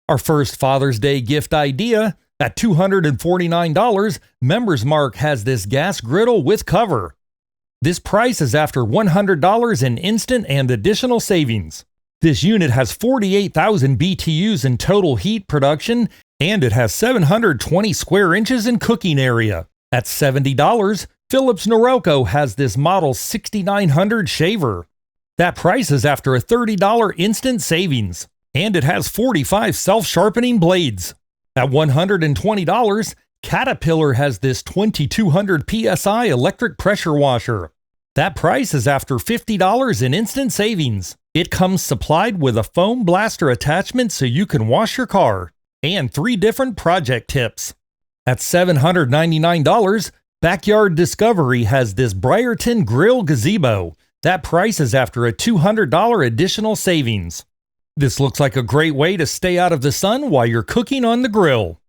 Our first Father's Day gift idea, at $249, Members Mark has this gas griddle with cover. This price is after $100 in instant and additional savings. This unit has 48,000 BTUs in total heat production, and it has 720 square inches in cooking area. At $70, Philips Norelco has this Model 6900 shaver. That price is after a $30 instant savings, and it has 45 self-sharpening blades. At $120, Caterpillar has this 2200 PSI electric pressure washer. That price is after $50 in instant savings. It comes supplied with a foam blaster attachment so you can wash your car, and 3 different project tips. At $799, Backyard Discovery has this Briarton Grill Gazebo. That price is after a $200 additional savings. This looks like a great way to stay out of the sun while you're cooking on the grill.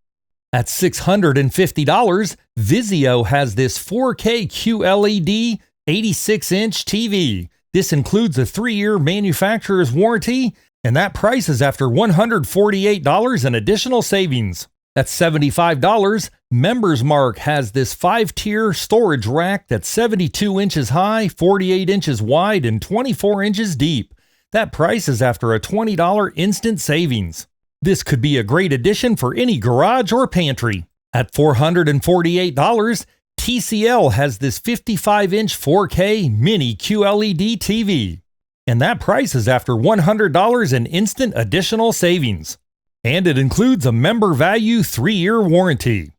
At $650, Vizio has this 4K QLED 86-inch TV. This includes a 3-year manufacturer's warranty, and that price is after $148 in additional savings. At $75, Members Mark has this 5-tier storage rack that's 72 inches high, 48 inches wide, and 24 inches deep. That price is after a $20 instant savings. This could be a great addition for any garage or pantry. At $448, TCL has this 55-inch 4K mini QLED TV. And that price is after $100 in instant additional savings. And it includes a member value 3-year warranty.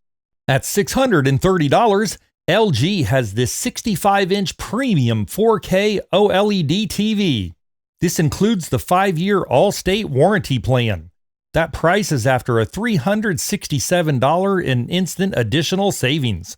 At $630, LG has this 65-inch premium 4K OLED TV. This includes the 5-year all-state warranty plan. That price is after a $367 in instant additional savings.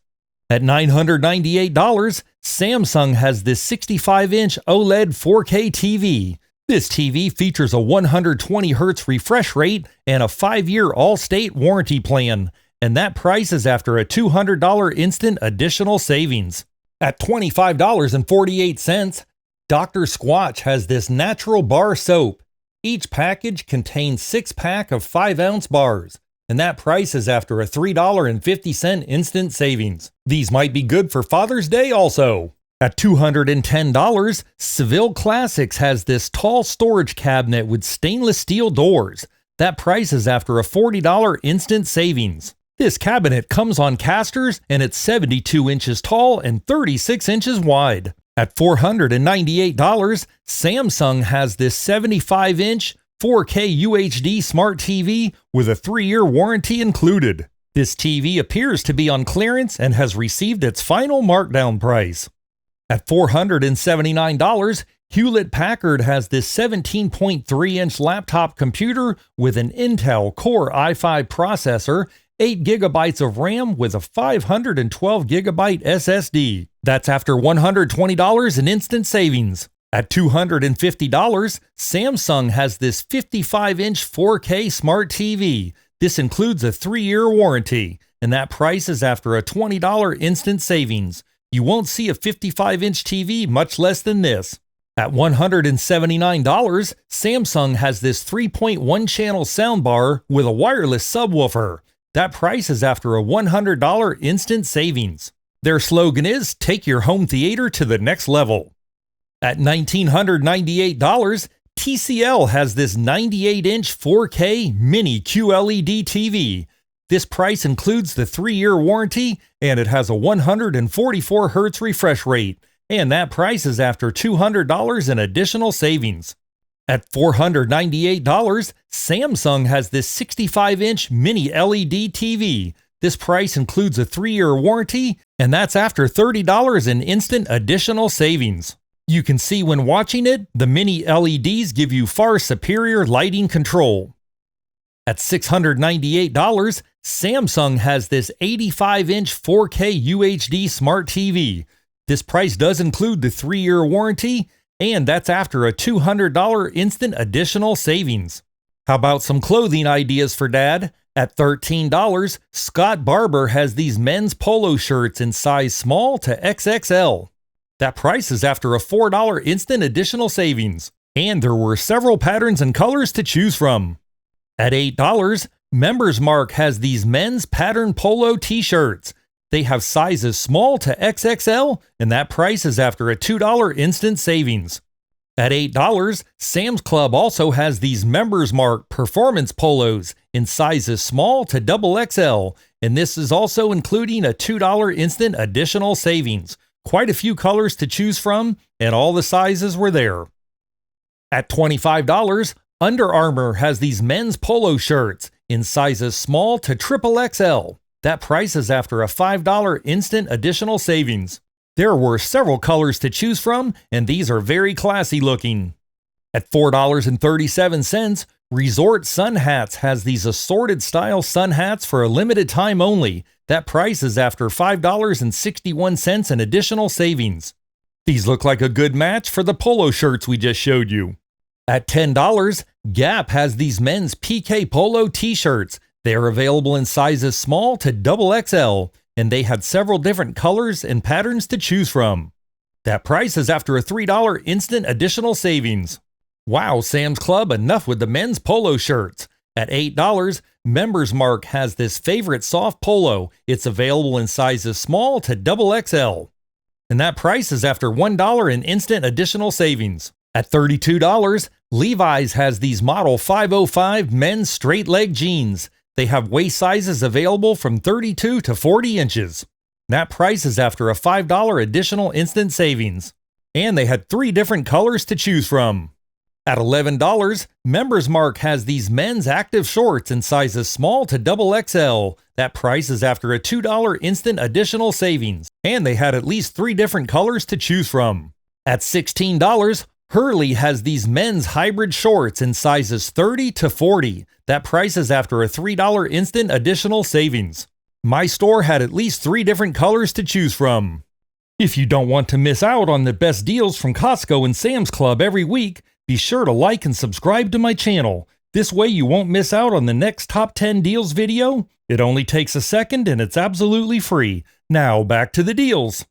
At $998, Samsung has this 65-inch OLED 4K TV. This TV features a 120 Hz refresh rate and a 5-year all-state warranty plan, and that price is after a $200 instant additional savings. At $25.48, Dr. Squatch has this natural bar soap. Each package contains 6-pack of 5-ounce bars, and that price is after a $3.50 instant savings. These might be good for Father's Day also. At $210, Seville Classics has this tall storage cabinet with stainless steel doors. That price is after a $40 instant savings. This cabinet comes on casters, and it's 72 inches tall and 36 inches wide. At $498, Samsung has this 75-inch 4K UHD Smart TV with a 3-year warranty included. This TV appears to be on clearance and has received its final markdown price. At $479, Hewlett-Packard has this 17.3-inch laptop computer with an Intel Core i5 processor, 8 GB of RAM with a 512 GB SSD. That's after $120 in instant savings. At $250, Samsung has this 55-inch 4K Smart TV. This includes a 3-year warranty, and that price is after a $20 instant savings. You won't see a 55-inch TV much less than this. At $179, Samsung has this 3.1-channel soundbar with a wireless subwoofer. That price is after a $100 instant savings. Their slogan is, "Take your home theater to the next level." At $1,998, TCL has this 98-inch 4K mini QLED TV. This price includes the 3-year warranty, and it has a 144 Hz refresh rate, and that price is after $200 in additional savings. At $498, Samsung has this 65-inch mini LED TV. This price includes a 3-year warranty, and that's after $30 in instant additional savings. You can see when watching it, the mini LEDs give you far superior lighting control. At $698, Samsung has this 85-inch 4K UHD Smart TV. This price does include the 3-year warranty, and that's after a $200 instant additional savings. How about some clothing ideas for Dad? At $13, Scott Barber has these men's polo shirts in size small to XXL. That price is after a $4 instant additional savings, and there were several patterns and colors to choose from. At $8, Members Mark has these men's pattern polo t-shirts. They have sizes small to XXL, and that price is after a $2 instant savings. At $8, Sam's Club also has these Members Mark performance polos in sizes small to XXL, and this is also including a $2 instant additional savings. Quite a few colors to choose from, and all the sizes were there. At $25, Under Armour has these men's polo shirts in sizes small to XXL. That price is after a $5 instant additional savings. There were several colors to choose from, and these are very classy looking. At $4.37, Resort Sun Hats has these assorted style sun hats for a limited time only. That price is after $5.61 in additional savings. These look like a good match for the polo shirts we just showed you. At $10, Gap has these men's PK Polo t-shirts. They are available in sizes small to XXL, and they had several different colors and patterns to choose from. That price is after a $3 instant additional savings. Wow, Sam's Club, enough with the men's polo shirts. At $8, Members Mark has this favorite soft polo. It's available in sizes small to XXL. And that price is after $1 in instant additional savings. At $32, Levi's has these Model 505 men's straight leg jeans. They have waist sizes available from 32 to 40 inches. That price is after a $5 additional instant savings. And they had 3 different colors to choose from. At $11, Members Mark has these men's active shorts in sizes small to XXL. That price is after a $2 instant additional savings. And they had at least 3 different colors to choose from. At $16, Hurley has these men's hybrid shorts in sizes 30 to 40. That price is after a $3 instant additional savings. My store had at least 3 different colors to choose from. If you don't want to miss out on the best deals from Costco and Sam's Club every week, be sure to like and subscribe to my channel. This way you won't miss out on the next Top 10 Deals video. It only takes a second and it's absolutely free. Now back to the deals.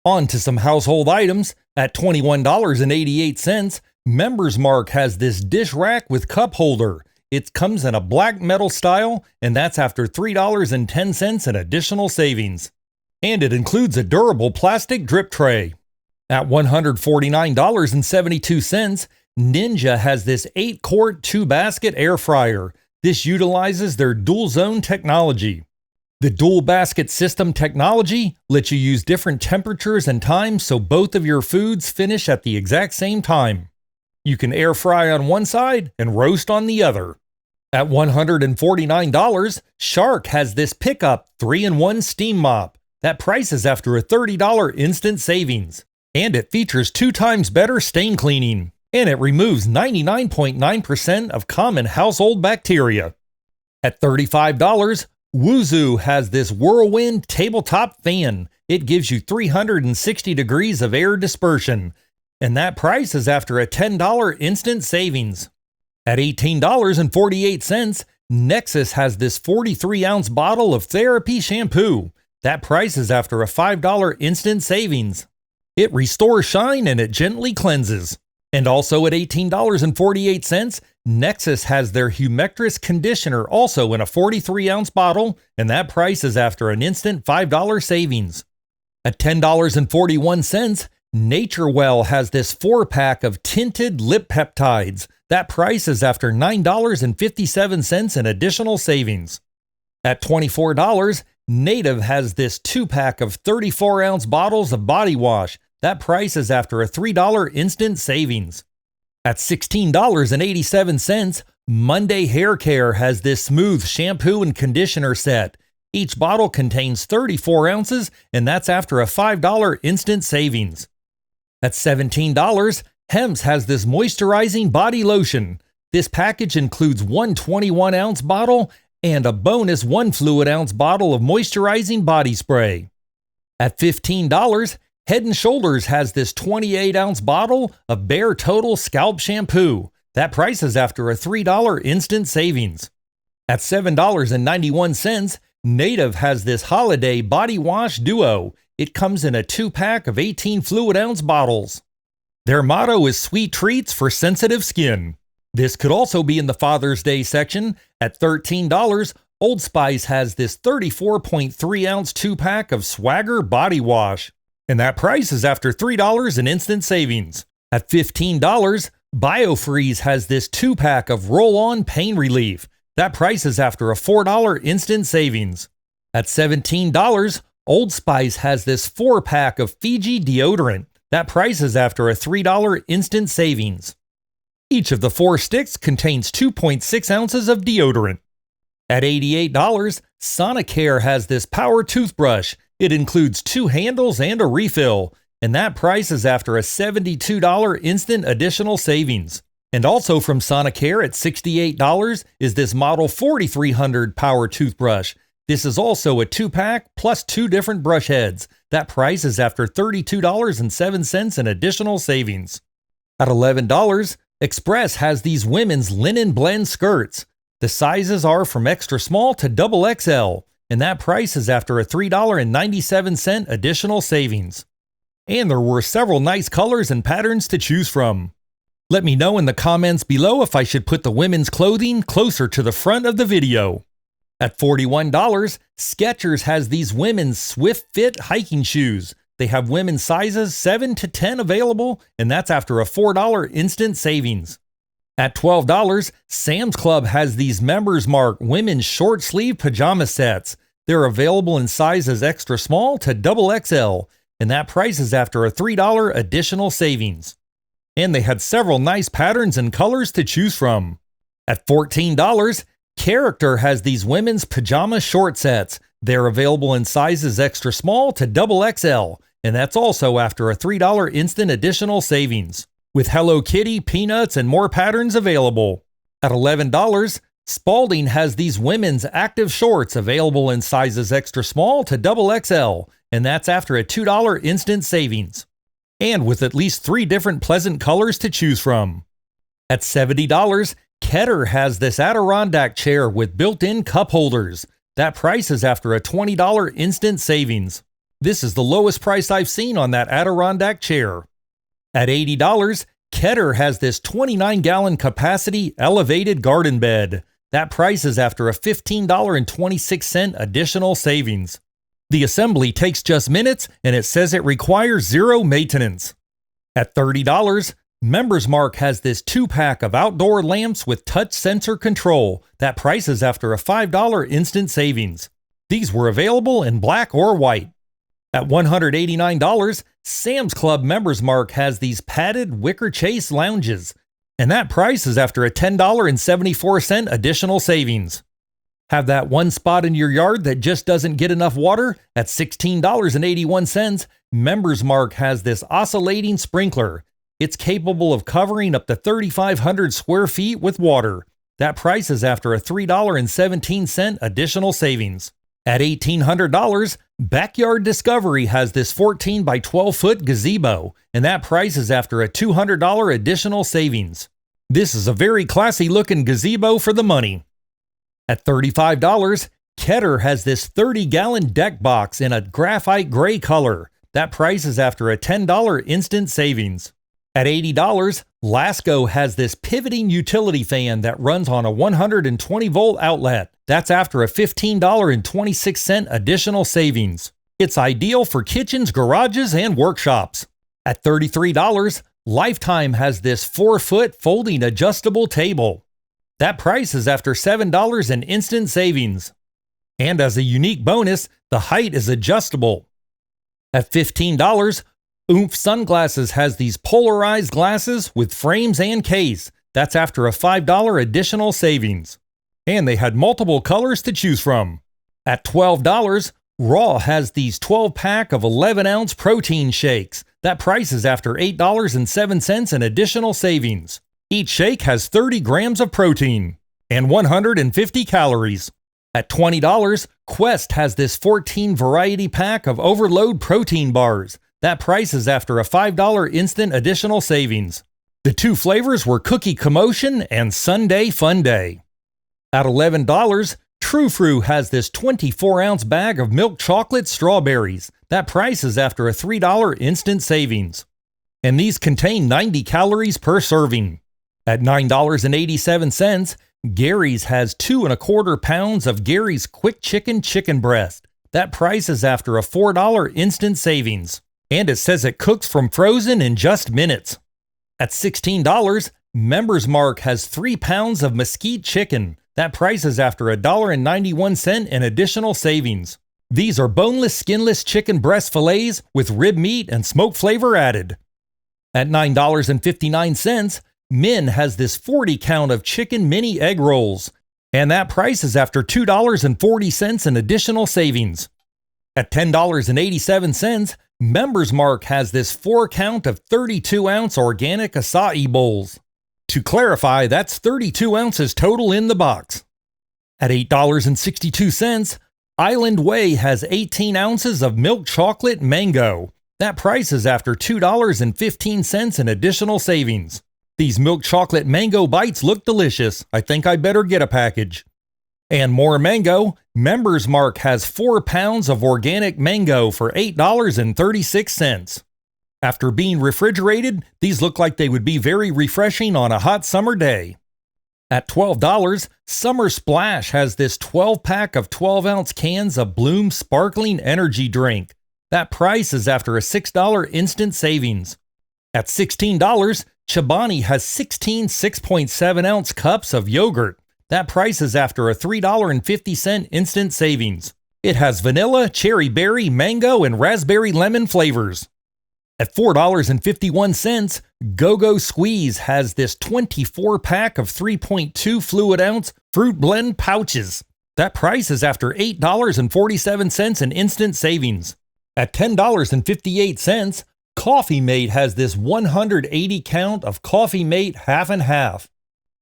On to some household items. At $21.88, Members Mark has this dish rack with cup holder. It comes in a black metal style, and that's after $3.10 in additional savings. And it includes a durable plastic drip tray. At $149.72, Ninja has this 8-quart 2-basket air fryer. This utilizes their dual zone technology. The dual basket system technology lets you use different temperatures and times so both of your foods finish at the exact same time. You can air fry on one side and roast on the other. At $149, Shark has this pickup 3-in-1 steam mop. That price is after a $30 instant savings. And it features 2 times better stain cleaning. And it removes 99.9% of common household bacteria. At $35, Woozoo has this Whirlwind tabletop fan. It gives you 360 degrees of air dispersion. And that price is after a $10 instant savings. At $18.48, Nexus has this 43-ounce bottle of Therapy shampoo. That price is after a $5 instant savings. It restores shine and it gently cleanses. And also at $18.48, Nexus has their Humectress conditioner also in a 43-ounce bottle, and that price is after an instant $5 savings. At $10.41, NatureWell has this 4-pack of tinted lip peptides. That price is after $9.57 in additional savings. At $24, Native has this 2-pack of 34-ounce bottles of body wash. That price is after a $3 instant savings. At $16.87, Monday Hair Care has this smooth shampoo and conditioner set. Each bottle contains 34 ounces, and that's after a $5 instant savings. At $17, Hemp's has this moisturizing body lotion. This package includes one 21-ounce bottle and a bonus 1 fluid-ounce bottle of moisturizing body spray. At $15, Head & Shoulders has this 28-ounce bottle of Bare Total Scalp Shampoo. That price is after a $3 instant savings. At $7.91, Native has this Holiday Body Wash Duo. It comes in a 2-pack of 18 fluid-ounce bottles. Their motto is sweet treats for sensitive skin. This could also be in the Father's Day section. At $13, Old Spice has this 34.3-ounce 2-pack of Swagger body wash, and that price is after $3 in instant savings. At $15, BioFreeze has this 2-pack of roll-on pain relief. That price is after a $4 instant savings. At $17, Old Spice has this 4-pack of Fiji deodorant. That price is after a $3 instant savings. Each of the 4 sticks contains 2.6 ounces of deodorant. At $88, Sonicare has this power toothbrush. It includes 2 handles and a refill, and that price is after a $72 instant additional savings. And also from Sonicare at $68 is this Model 4300 power toothbrush. This is also a 2-pack plus 2 different brush heads. That price is after $32.07 in additional savings. At $11, Express has these women's linen blend skirts. The sizes are from extra small to double XL, and that price is after a $3.97 additional savings. And there were several nice colors and patterns to choose from. Let me know in the comments below if I should put the women's clothing closer to the front of the video. At $41, Skechers has these women's Swift Fit hiking shoes. They have women's sizes 7 to 10 available, and that's after a $4 instant savings. At $12, Sam's Club has these Members Mark women's short sleeve pajama sets. They're available in sizes extra small to double XL, and that price is after a $3 additional savings. And they had several nice patterns and colors to choose from. At $14, Character has these women's pajama short sets. They're available in sizes extra small to double XL, and that's also after a $3 instant additional savings, with Hello Kitty, Peanuts, and more patterns available. At $11, Spalding has these women's active shorts available in sizes extra small to double XL, and that's after a $2 instant savings, and with at least 3 different pleasant colors to choose from. At $70, Keter has this Adirondack chair with built-in cup holders. That price is after a $20 instant savings. This is the lowest price I've seen on that Adirondack chair. At $80, Keter has this 29-gallon capacity elevated garden bed. That price is after a $15.26 additional savings. The assembly takes just minutes, and it says it requires 0 maintenance. At $30, Members Mark has this 2-pack of outdoor lamps with touch sensor control. That price is after a $5 instant savings. These were available in black or white. At $189, Sam's Club Members Mark has these padded wicker chase lounges, and that price is after a $10.74 additional savings. Have that one spot in your yard that just doesn't get enough water? At $16.81, Members Mark has this oscillating sprinkler. It's capable of covering up to 3,500 square feet with water. That price is after a $3.17 additional savings. At $1,800, Backyard Discovery has this 14 by 12 foot gazebo, and that price is after a $200 additional savings. This is a very classy looking gazebo for the money. At $35, Keter has this 30-gallon deck box in a graphite gray color. That price is after a $10 instant savings. At $80, Lasco has this pivoting utility fan that runs on a 120-volt outlet. That's after a $15.26 additional savings. It's ideal for kitchens, garages, and workshops. At $33, Lifetime has this 4-foot folding adjustable table. That price is after $7 in instant savings. And as a unique bonus, the height is adjustable. At $15, Oomph Sunglasses has these polarized glasses with frames and case. That's after a $5 additional savings. And they had multiple colors to choose from. At $12, Raw has these 12-pack of 11-ounce protein shakes. That price is after $8.07 in additional savings. Each shake has 30 grams of protein and 150 calories. At $20, Quest has this 14-variety pack of Overload protein bars. That price is after a $5 instant additional savings. The 2 flavors were Cookie Commotion and Sunday Fun Day. At $11, True Fruit has this 24-ounce bag of milk chocolate strawberries. That price is after a $3 instant savings. And these contain 90 calories per serving. At $9.87, Gary's has 2¼ pounds of Gary's Quick chicken breast. That price is after a $4 instant savings. And it says it cooks from frozen in just minutes. At $16, Members Mark has 3 pounds of mesquite chicken. That price is after $1.91 in additional savings. These are boneless, skinless chicken breast fillets with rib meat and smoke flavor added. At $9.59, Min has this 40 count of chicken mini egg rolls. And that price is after $2.40 in additional savings. At $10.87, Members Mark has this 4 count of 32-ounce organic acai bowls. To clarify, that's 32 ounces total in the box. At $8.62, Island Way has 18 ounces of milk chocolate mango. That price is after $2.15 in additional savings. These milk chocolate mango bites look delicious. I think I better get a package. And more mango, Members Mark has 4 pounds of organic mango for $8.36. After being refrigerated, these look like they would be very refreshing on a hot summer day. At $12, Summer Splash has this 12-pack of 12-ounce cans of Bloom Sparkling Energy Drink. That price is after a $6 instant savings. At $16, Chobani has 16 6.7-ounce cups of yogurt. That price is after a $3.50 instant savings. It has vanilla, cherry berry, mango, and raspberry lemon flavors. At $4.51, Go-Go Squeeze has this 24-pack of 3.2 fluid-ounce fruit blend pouches. That price is after $8.47 in instant savings. At $10.58, Coffee Mate has this 180 count of Coffee Mate half and half.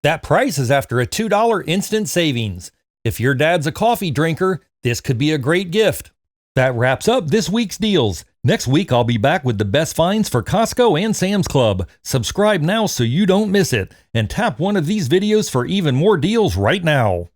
That price is after a $2 instant savings. If your dad's a coffee drinker, this could be a great gift. That wraps up this week's deals. Next week, I'll be back with the best finds for Costco and Sam's Club. Subscribe now so you don't miss it, and tap one of these videos for even more deals right now.